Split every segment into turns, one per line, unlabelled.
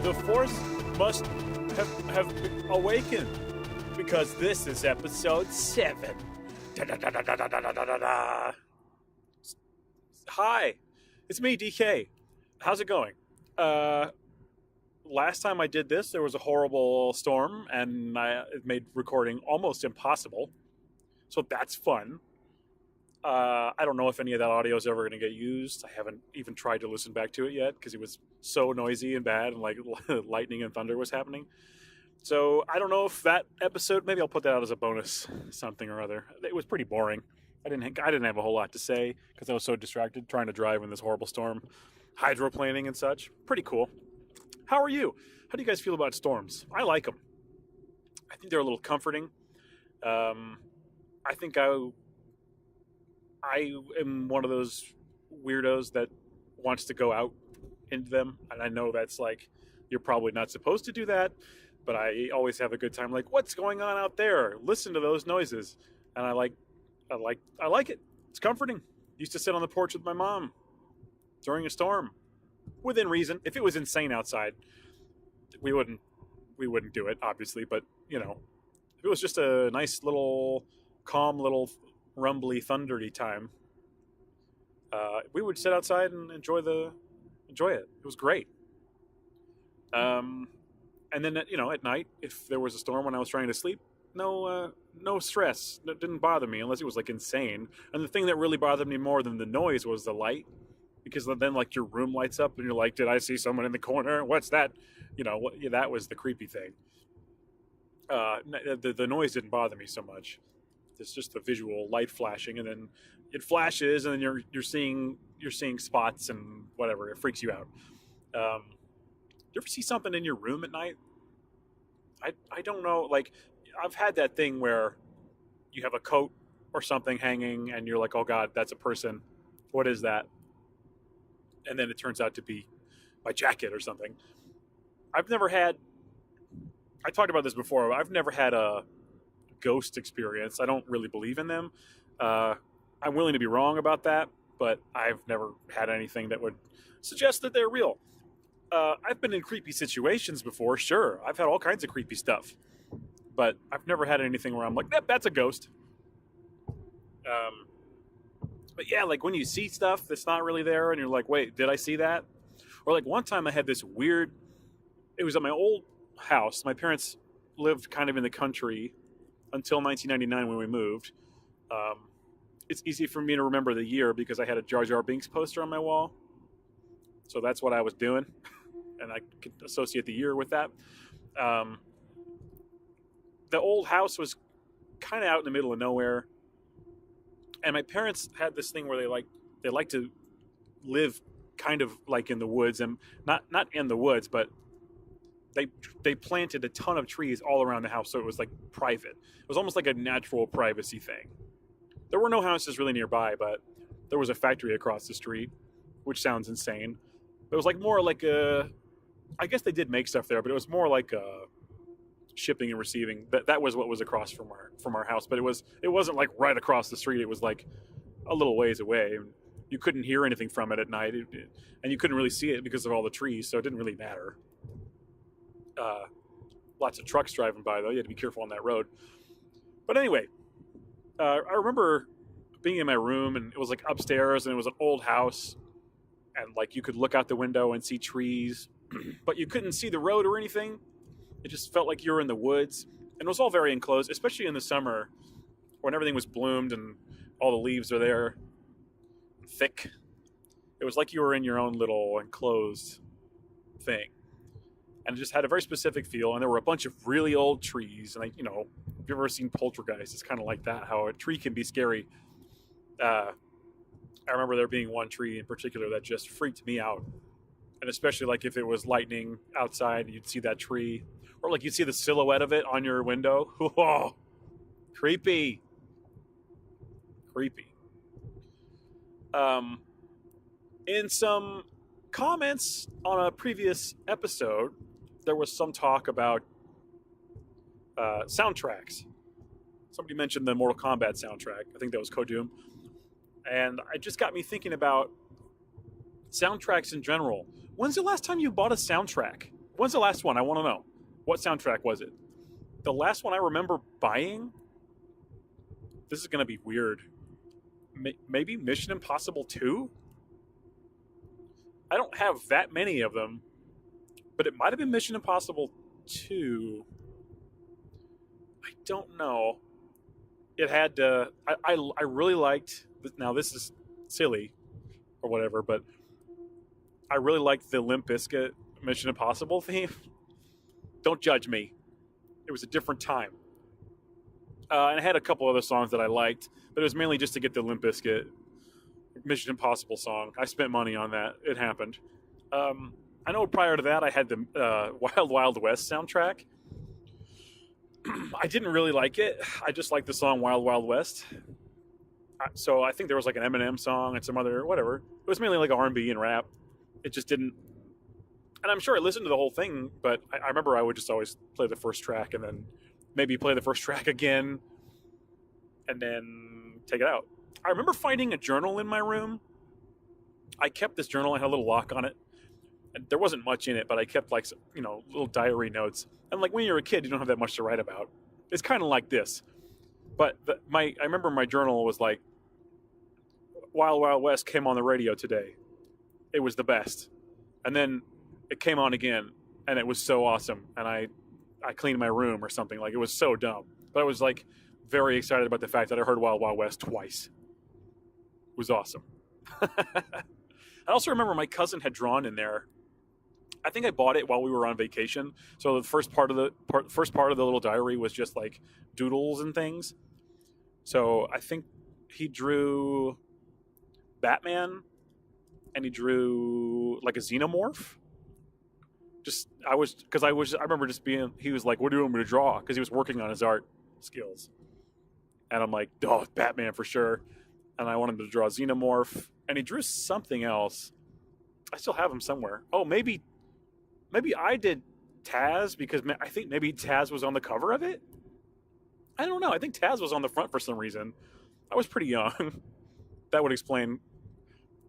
The Force must have awakened, because this is episode 7. Da-da-da-da-da-da-da-da-da. Hi, it's me, DK. How's it going? Last time I did this, there was a horrible storm, and it made recording almost impossible. So that's fun. I don't know if any of that audio is ever going to get used. I haven't even tried to listen back to it yet because it was so noisy and bad, and like lightning and thunder was happening. So I don't know if that episode, maybe I'll put that out as a bonus, something or other. It was pretty boring. I didn't have a whole lot to say because I was so distracted trying to drive in this horrible storm, hydroplaning and such. Pretty cool. How are you? How do you guys feel about storms? I like them. I think they're a little comforting. I think I am one of those weirdos that wants to go out into them, and I know that's like, you're probably not supposed to do that, but I always have a good time. Like, what's going on out there? Listen to those noises, and I like it. It's comforting. Used to sit on the porch with my mom during a storm, within reason. If it was insane outside, we wouldn't do it, obviously. But you know, if it was just a nice little calm little rumbly thundery time, we would sit outside and enjoy it. It was great. And then at night, if there was a storm when I was trying to sleep, no stress. It didn't bother me unless it was like insane. And the thing that really bothered me more than the noise was the light, because then like your room lights up and you're like, did I see someone in the corner? What's that? That was the creepy thing. The noise didn't bother me so much. It's just the visual light flashing, and then it flashes, and then you're seeing spots and whatever. It freaks you out. You ever see something in your room at night? I don't know. Like, I've had that thing where you have a coat or something hanging, and you're like, oh God, that's a person. What is that? And then it turns out to be my jacket or something. I talked about this before. I've never had a ghost experience. I don't really believe in them. I'm willing to be wrong about that, but I've never had anything that would suggest that they're real. I've been in creepy situations before, sure. I've had all kinds of creepy stuff, but I've never had anything where I'm like, that's a ghost. But yeah, like when you see stuff that's not really there and you're like, wait, did I see that? Or like one time I had this weird, it was at my old house. My parents lived kind of in the country until 1999 when we moved. It's easy for me to remember the year because I had a Jar Jar Binks poster on my wall. So that's what I was doing. And I could associate the year with that. The old house was kind of out in the middle of nowhere. And my parents had this thing where they like to live kind of like in the woods, and not in the woods, but they planted a ton of trees all around the house, so it was like private. It was almost like a natural privacy thing. There were no houses really nearby, but there was a factory across the street, which sounds insane. It was like more like I guess they did make stuff there, but it was more like shipping and receiving. That was what was across from our house, but it wasn't like right across the street. It was like a little ways away. You couldn't hear anything from it at night, and you couldn't really see it because of all the trees, so it didn't really matter. Lots of trucks driving by, though. You had to be careful on that road. But anyway, I remember being in my room, and it was like upstairs, and it was an old house, and like you could look out the window and see trees, but you couldn't see the road or anything. It just felt like you were in the woods, and it was all very enclosed, especially in the summer when everything was bloomed and all the leaves are there, thick. It was like you were in your own little enclosed thing. And it just had a very specific feel, and there were a bunch of really old trees. And if you've ever seen Poltergeist, it's kind of like that, how a tree can be scary. I remember there being one tree in particular that just freaked me out. And especially like if it was lightning outside and you'd see that tree, or like you'd see the silhouette of it on your window. Whoa, creepy. In some comments on a previous episode, there was some talk about soundtracks. Somebody mentioned the Mortal Kombat soundtrack. I think that was Kodoom. And it just got me thinking about soundtracks in general. When's the last time you bought a soundtrack? When's the last one? I want to know. What soundtrack was it? The last one I remember buying, this is going to be weird. Maybe Mission Impossible 2? I don't have that many of them, but it might have been Mission Impossible 2. I don't know. It had, I really liked, now this is silly or whatever, but I really liked the Limp Bizkit Mission Impossible theme. Don't judge me. It was a different time. And I had a couple other songs that I liked, but it was mainly just to get the Limp Bizkit Mission Impossible song. I spent money on that. It happened. I know prior to that I had the Wild Wild West soundtrack. I didn't really like it. I just liked the song Wild Wild West. So I think there was like an Eminem song and some other whatever. It was mainly like R&B and rap. It just didn't. And I'm sure I listened to the whole thing, but I remember I would just always play the first track and then maybe play the first track again and then take it out. I remember finding a journal in my room. I kept this journal. I had a little lock on it. And there wasn't much in it, but I kept like, little diary notes. And like when you're a kid, you don't have that much to write about. It's kind of like this. But I remember my journal was like, Wild Wild West came on the radio today. It was the best. And then it came on again, and it was so awesome. And I cleaned my room or something. Like, it was so dumb. But I was like very excited about the fact that I heard Wild Wild West twice. It was awesome. I also remember my cousin had drawn in there. I think I bought it while we were on vacation. So the first part of the little diary was just like doodles and things. So I think he drew Batman, and he drew like a xenomorph. I remember just being, he was like, what do you want me to draw? Because he was working on his art skills. And I'm like, oh, Batman for sure. And I wanted him to draw xenomorph. And he drew something else. I still have him somewhere. Oh, maybe I did Taz, because I think maybe Taz was on the cover of it. I don't know. I think Taz was on the front for some reason. I was pretty young. That would explain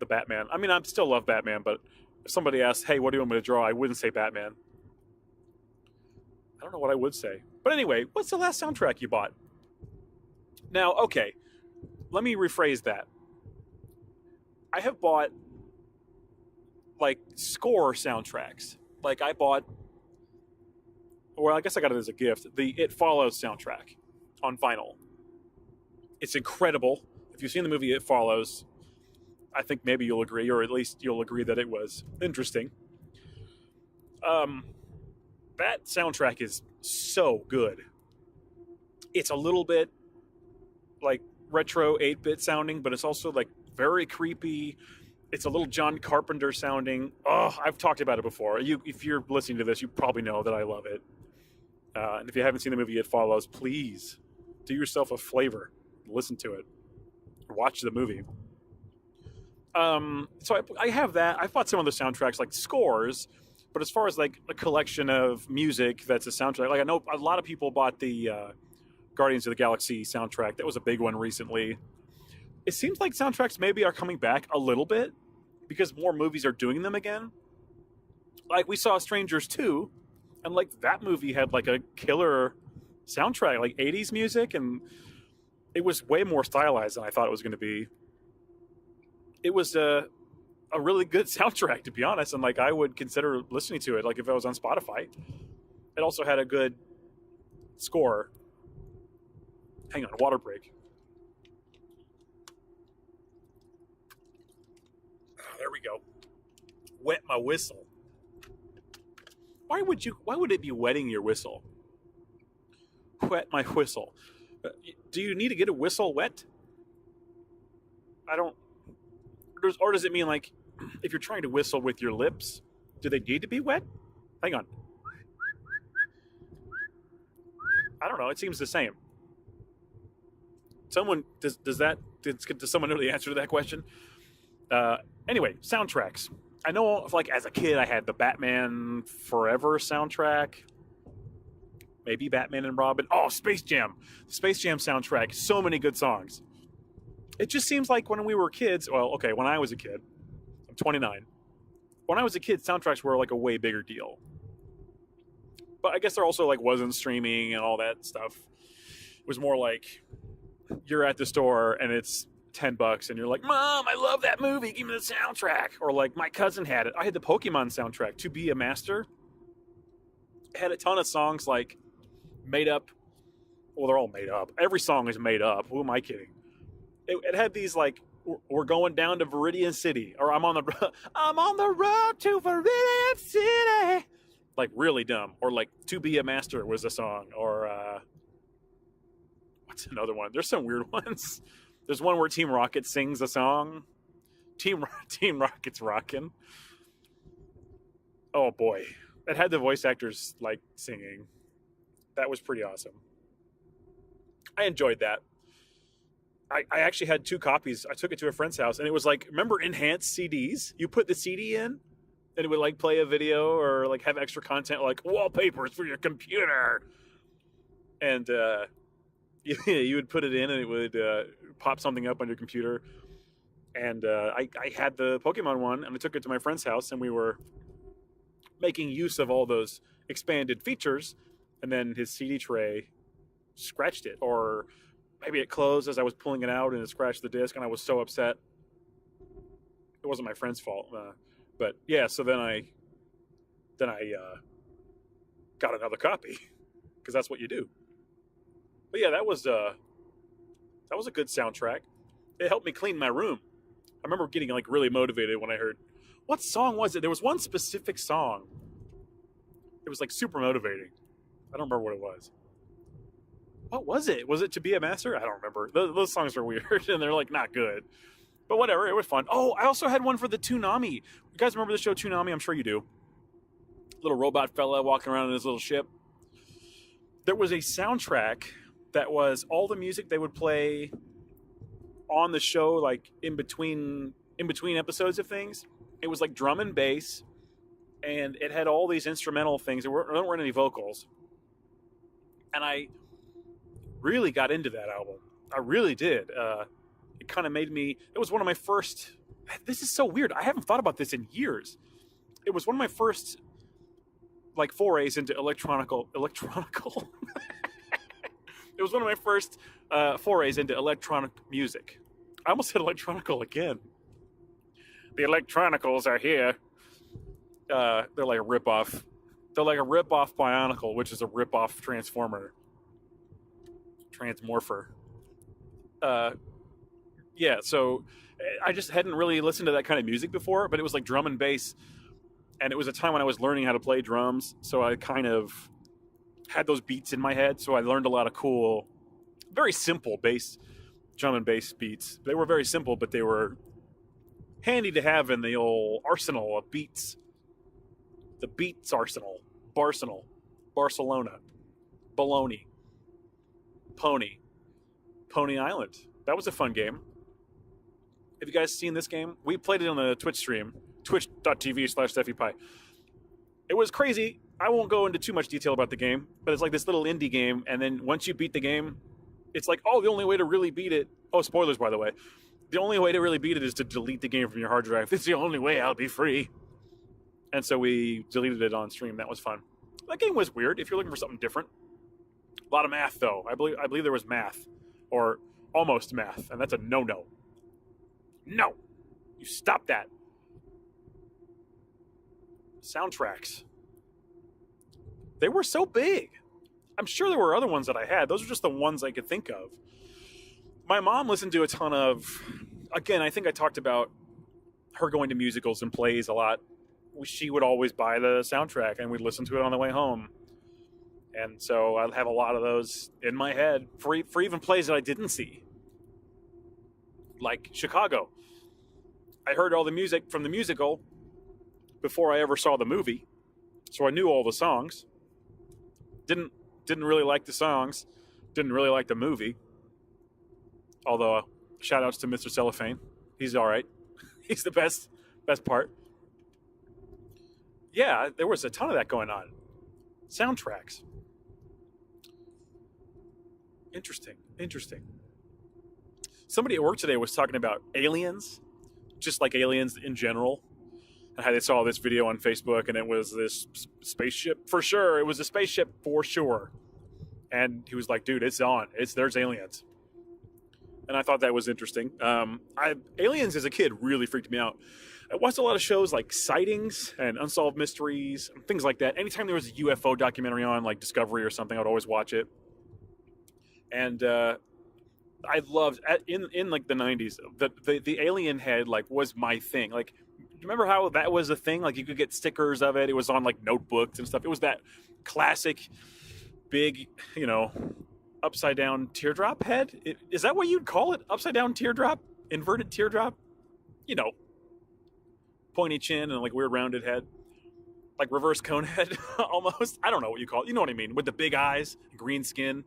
the Batman. I mean, I still love Batman, but if somebody asked, hey, what do you want me to draw? I wouldn't say Batman. I don't know what I would say. But anyway, what's the last soundtrack you bought? Now, okay, let me rephrase that. I have bought, like, score soundtracks. Like, I bought, well, I guess I got it as a gift, the It Follows soundtrack on vinyl. It's incredible. If you've seen the movie It Follows, I think maybe you'll agree, or at least you'll agree that it was interesting. That soundtrack is so good. It's a little bit like retro 8-bit sounding, but it's also like very creepy. It's a little John Carpenter sounding. Oh, I've talked about it before. If you're listening to this, you probably know that I love it. And if you haven't seen the movie It Follows, please do yourself a favor. Listen to it. Watch the movie. So I have that. I bought some of the soundtracks, like scores, but as far as like a collection of music that's a soundtrack, like I know a lot of people bought the Guardians of the Galaxy soundtrack. That was a big one recently. It seems like soundtracks maybe are coming back a little bit because more movies are doing them again. Like we saw Strangers 2, and like that movie had like a killer soundtrack, like 80s music, and it was way more stylized than I thought it was going to be. It was a really good soundtrack, to be honest, and like I would consider listening to it, like if I was on Spotify. It also had a good score. Hang on, water break. Oh, there we go. Wet my whistle. Why would it be wetting your whistle? Wet my whistle. Do you need to get a whistle wet? I don't. Or does it mean like if you're trying to whistle with your lips, do they need to be wet? Hang on. I don't know. It seems the same. Someone does someone know the answer to that question? Anyway, soundtracks. I know, like as a kid, I had the Batman Forever soundtrack. Maybe Batman and Robin. Oh, Space Jam. Space Jam soundtrack. So many good songs. It just seems like when we were kids, well, okay, when I was a kid, I'm 29. When I was a kid, soundtracks were like a way bigger deal. But I guess there also like wasn't streaming and all that stuff. It was more like you're at the store and it's $10 and you're like, Mom, I love that movie. Give me the soundtrack. Or like my cousin had it. I had the Pokemon soundtrack, To Be a Master. It had a ton of songs like made up. Well, they're all made up. Every song is made up. Who am I kidding? It had these like, we're going down to Viridian City, or I'm on the road to Viridian City. Like really dumb. Or like To Be a Master was a song. Or what's another one? There's some weird ones. There's one where Team Rocket sings a song. Team Rocket's rockin'. Oh boy. It had the voice actors like singing. That was pretty awesome. I enjoyed that. I actually had 2 copies. I took it to a friend's house, and it was like, remember enhanced CDs? You put the CD in, and it would like play a video or like have extra content like wallpapers for your computer. And you would put it in, and it would pop something up on your computer. And I had the Pokemon one, and I took it to my friend's house, and we were making use of all those expanded features. And then his CD tray scratched it, or maybe it closed as I was pulling it out and it scratched the disc, and I was so upset. It wasn't my friend's fault, but yeah. So then I got another copy because that's what you do. But yeah, that was a good soundtrack. It helped me clean my room. I remember getting like really motivated when I heard, what song was it? There was one specific song. It was like super motivating. I don't remember what it was. What was it? Was it To Be a Master? I don't remember. Those songs are weird and they're like not good. But whatever, it was fun. Oh, I also had one for the Toonami. You guys remember the show Toonami? I'm sure you do. Little robot fella walking around in his little ship. There was a soundtrack that was all the music they would play on the show, like in between episodes of things. It was like drum and bass, and it had all these instrumental things. There weren't any vocals. And I really got into that album. I really did. It kind of made me... It was one of my first... This is so weird. I haven't thought about this in years. It was one of my first like forays into electronical. It was one of my first forays into electronic music. I almost said electronical again. The electronicals are here. They're like a ripoff. They're like a ripoff Bionicle, which is a ripoff Transformer. Transmorpher. Yeah, so I just hadn't really listened to that kind of music before, but it was like drum and bass. And it was a time when I was learning how to play drums, so I kind of had those beats in my head. So I learned a lot of cool, very simple drum and bass beats. They were very simple, but they were handy to have in the old arsenal of beats. The beats arsenal. Barsenal. Barcelona. Baloney. Pony Island. That was a fun game. Have you guys seen this game? We played it on the Twitch stream. Twitch.tv/SteffiPie. It was crazy. I won't go into too much detail about the game, but it's like this little indie game, and then once you beat the game, it's like, oh, the only way to really beat it... Oh, spoilers, by the way. The only way to really beat it is to delete the game from your hard drive. It's the only way I'll be free. And so we deleted it on stream. That was fun. That game was weird if you're looking for something different. A lot of math, though. I believe there was math. Or almost math, and that's a no-no. No! You stop that. Soundtracks. They were so big. I'm sure there were other ones that I had. Those are just the ones I could think of. My mom listened to a ton of... Again, I think I talked about her going to musicals and plays a lot. She would always buy the soundtrack, and we'd listen to it on the way home. And so I'd have a lot of those in my head for even plays that I didn't see. Like Chicago. I heard all the music from the musical before I ever saw the movie. So I knew all the songs. Didn't really like the songs. Didn't really like the movie. Although, shout outs to Mr. Cellophane. He's all right. He's the best part. Yeah, there was a ton of that going on. Soundtracks. Interesting. Somebody at work today was talking about aliens, just like aliens in general. And they saw this video on Facebook, and it was this spaceship for sure. It was a spaceship for sure. And he was like, "Dude, it's on. There's aliens." And I thought that was interesting. Aliens as a kid really freaked me out. I watched a lot of shows like Sightings and Unsolved Mysteries, and things like that. Anytime there was a UFO documentary on, like Discovery or something, I'd always watch it. And I loved in like the 90s. The alien head like was my thing. Like, remember how that was a thing? Like, you could get stickers of it. It was on like notebooks and stuff. It was that classic big, upside down teardrop head. Is that what you'd call it? Upside down teardrop? Inverted teardrop? Pointy chin and like weird rounded head. Like reverse cone head almost. I don't know what you call it. You know what I mean? With the big eyes, green skin.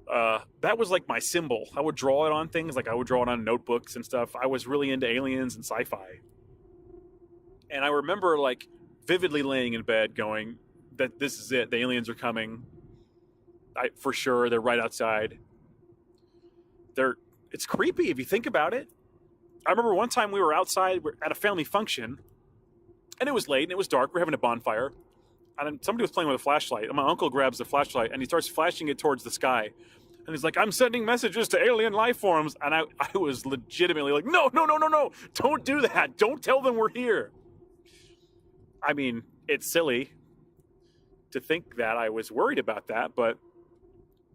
That was like my symbol. I would draw it on things. Like I would draw it on notebooks and stuff. I was really into aliens and sci-fi. And I remember like vividly laying in bed going that this is it. The aliens are coming. For sure. They're right outside. It's creepy if you think about it. I remember one time we were outside at a family function, and it was late and it was dark. We're having a bonfire, and somebody was playing with a flashlight. And my uncle grabs the flashlight and he starts flashing it towards the sky, and he's like, "I'm sending messages to alien life forms." And I was legitimately like, "No, no, no, no, no! Don't do that! Don't tell them we're here." I mean, it's silly to think that I was worried about that, but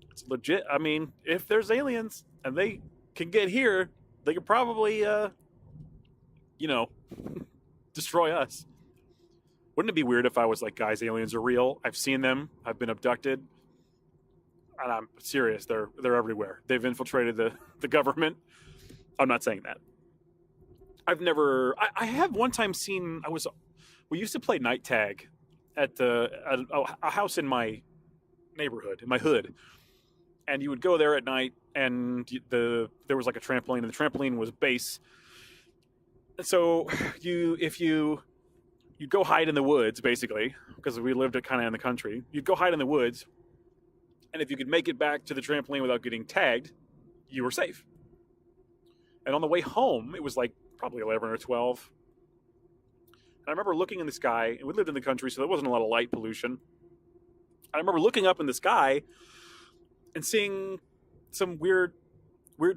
it's legit. I mean, if there's aliens and they can get here, they could probably, destroy us. Wouldn't it be weird if I was like, "Guys, aliens are real. I've seen them. I've been abducted. And I'm serious. They're everywhere. They've infiltrated the government." I'm not saying that. I have one time seen, we used to play night tag at a house in my neighborhood, in my hood. And you would go there at night, and there was like a trampoline, and the trampoline was base. So you'd go hide in the woods, basically, because we lived kind of in the country. You'd go hide in the woods, and if you could make it back to the trampoline without getting tagged, you were safe. And on the way home, it was like probably 11 or 12. And I remember looking in the sky, and we lived in the country, so there wasn't a lot of light pollution. I remember looking up in the sky and seeing some weird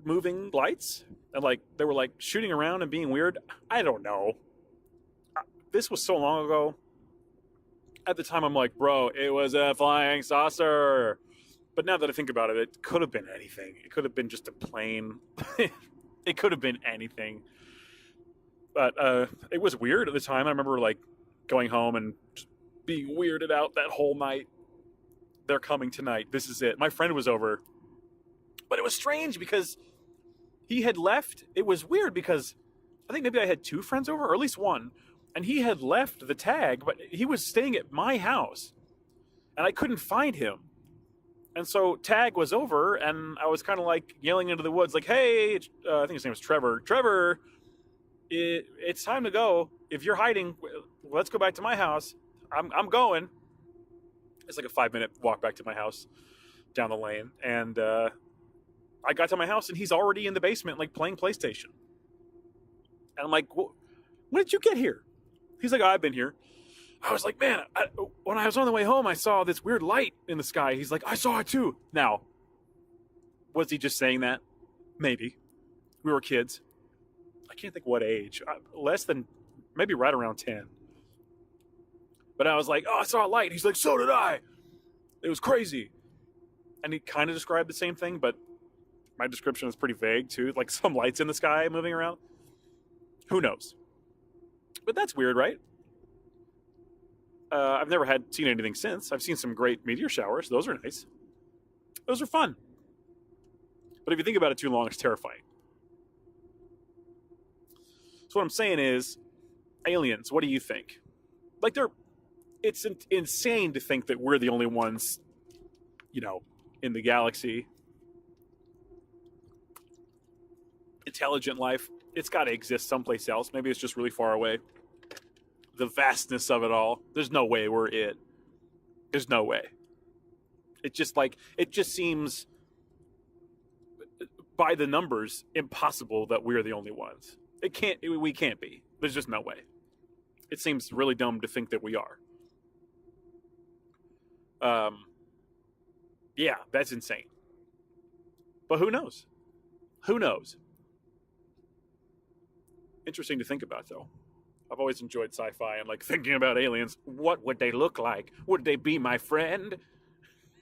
moving lights, and like they were like shooting around and being weird. I don't know. This was so long ago. At the time, I'm like, bro, it was a flying saucer. But now that I think about it, it could have been anything. It could have been just a plane. It could have been anything. But it was weird at the time. I remember like going home and just being weirded out that whole night. They're coming tonight. This is it. My friend was over. But it was strange because he had left. It was weird because I think maybe I had two friends over, or at least one. And he had left the tag, but he was staying at my house. And I couldn't find him. And so tag was over, and I was kind of like yelling into the woods, like, "Hey," I think his name was Trevor. "Trevor, it's time to go. If you're hiding, let's go back to my house. I'm going." It's like a 5-minute walk back to my house down the lane. And I got to my house, and he's already in the basement, like playing PlayStation. And I'm like, "When did you get here?" He's like, "Oh, I've been here." I was like, "Man, when I was on the way home, I saw this weird light in the sky." He's like, "I saw it too." Now, was he just saying that? Maybe. We were kids. I can't think what age. Less than, maybe right around 10. But I was like, "Oh, I saw a light." He's like, "So did I. It was crazy." And he kind of described the same thing, but my description is pretty vague too. Like some lights in the sky moving around. Who knows? But that's weird, right? I've never seen anything since. I've seen some great meteor showers. Those are nice. Those are fun. But if you think about it too long, it's terrifying. So what I'm saying is, aliens, what do you think? Like, it's insane to think that we're the only ones, in the galaxy. Intelligent life, it's got to exist someplace else. Maybe it's just really far away. The vastness of it all. There's no way we're it. There's no way. It just seems, by the numbers, impossible that we're the only ones. We can't be. There's just no way. It seems really dumb to think that we are. Yeah, that's insane. But who knows? Who knows? Interesting to think about, though. I've always enjoyed sci-fi and like thinking about aliens. What would they look like? Would they be my friend?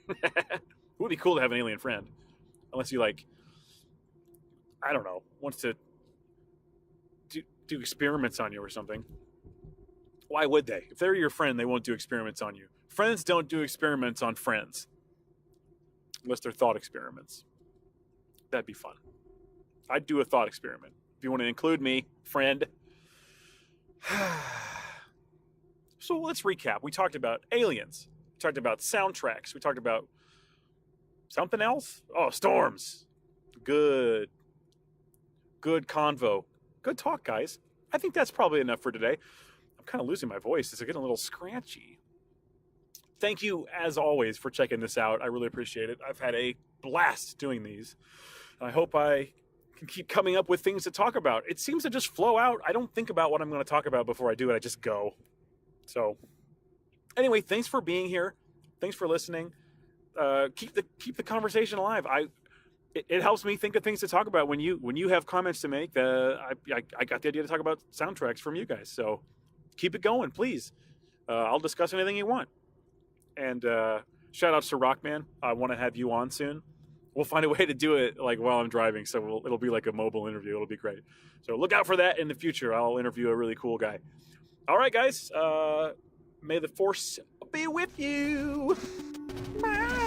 It would be cool to have an alien friend, unless you like, I don't know, wants to do experiments on you or something. Why would they? If they're your friend, they won't do experiments on you. Friends don't do experiments on friends, unless they're thought experiments. That'd be fun. I'd do a thought experiment. If you want to include me, friend. So let's recap. We talked about aliens. We talked about soundtracks. We talked about something else. Oh, storms. Good convo. Good talk, guys. I think that's probably enough for today. I'm kind of losing my voice. It's getting a little scratchy. Thank you, as always, for checking this out. I really appreciate it. I've had a blast doing these. I hope I can keep coming up with things to talk about. It seems to just flow out. I don't think about what I'm going to talk about before I do it. I just go. So, anyway, thanks for being here. Thanks for listening. Keep the conversation alive. It helps me think of things to talk about when you have comments to make. I got the idea to talk about soundtracks from you guys. So keep it going, please. I'll discuss anything you want. And shout outs to Rockman. I want to have you on soon. We'll find a way to do it like while I'm driving, so it'll be like a mobile interview. It'll be great. So look out for that in the future. I'll interview a really cool guy. All right, guys. May the force be with you. Bye.